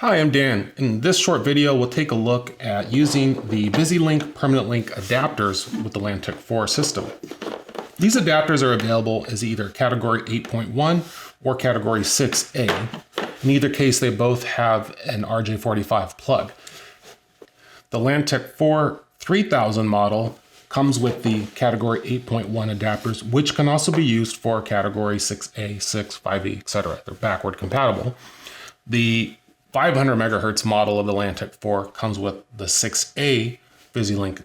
Hi, I'm Dan. In this short video, we'll take a look at using the VisiLINQ permanent link adapters with the LanTEK IV system. These adapters are available as either category 8.1 or category 6A. In either case, they both have an RJ45 plug. The LanTEK IV 3000 model comes with the category 8.1 adapters, which can also be used for category 6A, 6, 5E, etc. They're backward compatible. The 500 megahertz model of the LanTEK IV comes with the 6A VisiLINQ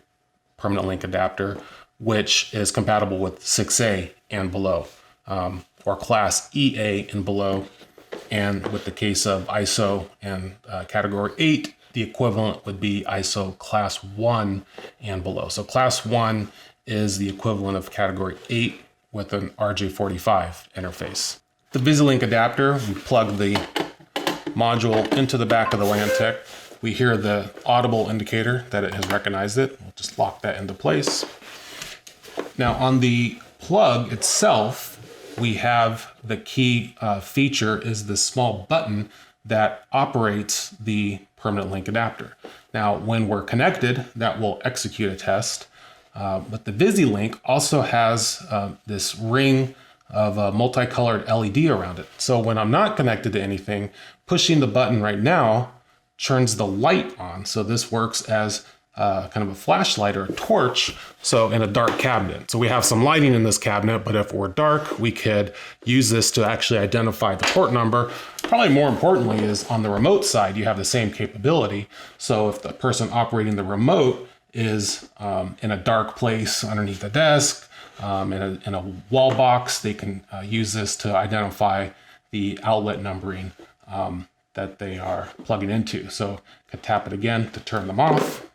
permanent link adapter, which is compatible with 6A and below, or class EA and below. And with the case of ISO and category 8, the equivalent would be ISO class 1 and below. So class 1 is the equivalent of category 8 with an RJ45 interface. The VisiLINQ adapter, we plug the module into the back of the LanTEK. We hear the audible indicator that it has recognized it. We'll just lock that into place. Now on the plug itself, we have the key feature is this small button that operates the permanent link adapter. Now when we're connected, that will execute a test. But the VisiLINQ also has this ring of a multicolored LED around it. So when I'm not connected to anything, pushing the button right now turns the light on. So this works as kind of a flashlight or a torch, so in a dark cabinet. So we have some lighting in this cabinet, but if we're dark, we could use this to actually identify the port number. Probably more importantly is on the remote side, you have the same capability. So if the person operating the remote is in a dark place underneath a desk, in a wall box, they can use this to identify the outlet numbering that they are plugging into. So could tap it again to turn them off.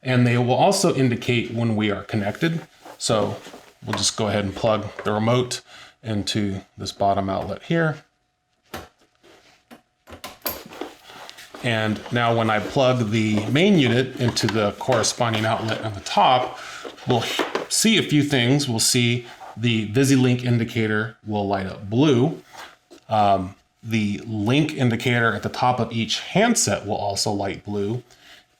And they will also indicate when we are connected. So we'll just go ahead and plug the remote into this bottom outlet here. And now when I plug the main unit into the corresponding outlet on the top, we'll see a few things. We'll see the VisiLINQ indicator will light up blue. The link indicator at the top of each handset will also light blue.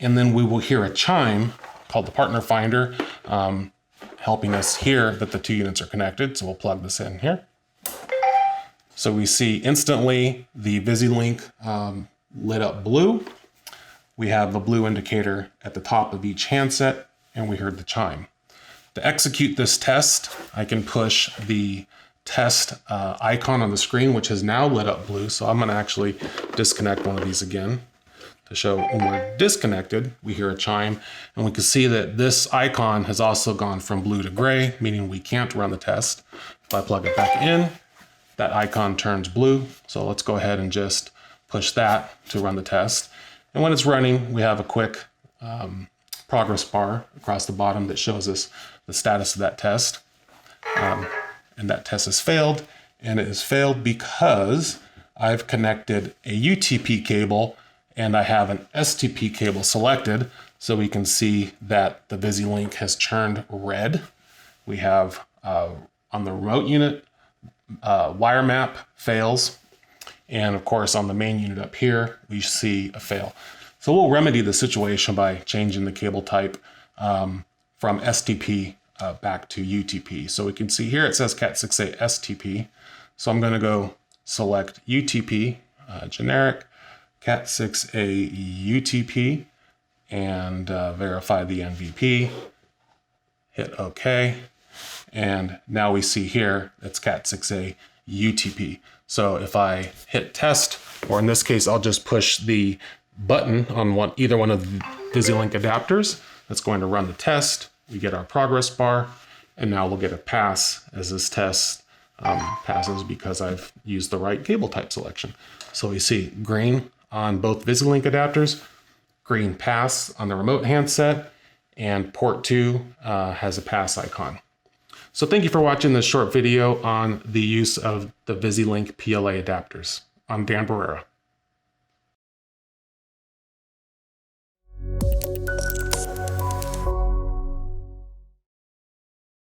And then we will hear a chime called the partner finder, helping us hear that the two units are connected. So we'll plug this in here. So we see instantly the VisiLINQ lit up blue. We have a blue indicator at the top of each handset, and we heard the chime. To execute this test, I can push the test icon on the screen, which has now lit up blue. So I'm going to actually disconnect one of these again to show when we're disconnected, we hear a chime, and we can see that this icon has also gone from blue to gray, meaning we can't run the test. If I plug it back in, that icon turns blue. So let's go ahead and just push that to run the test. And when it's running, we have a quick progress bar across the bottom that shows us the status of that test. And that test has failed, and it has failed because I've connected a UTP cable and I have an STP cable selected, so we can see that the VisiLINQ has turned red. We have on the remote unit, wire map fails, and of course on the main unit up here, we see a fail. So we'll remedy the situation by changing the cable type from STP back to UTP. So we can see here it says Cat6A STP. So I'm going to go select UTP, generic Cat6A UTP, and verify the MVP. Hit OK. And now we see here it's Cat6A UTP. So if I hit test, or in this case, I'll just push the button on either one of the VisiLINQ adapters that's going to run the test. We get our progress bar, and now we'll get a pass as this test passes because I've used the right cable type selection. So we see green on both VisiLINQ adapters, green pass on the remote handset, and port 2 has a pass icon. So thank you for watching this short video on the use of the VisiLINQ PLA adapters. I'm Dan Barrera.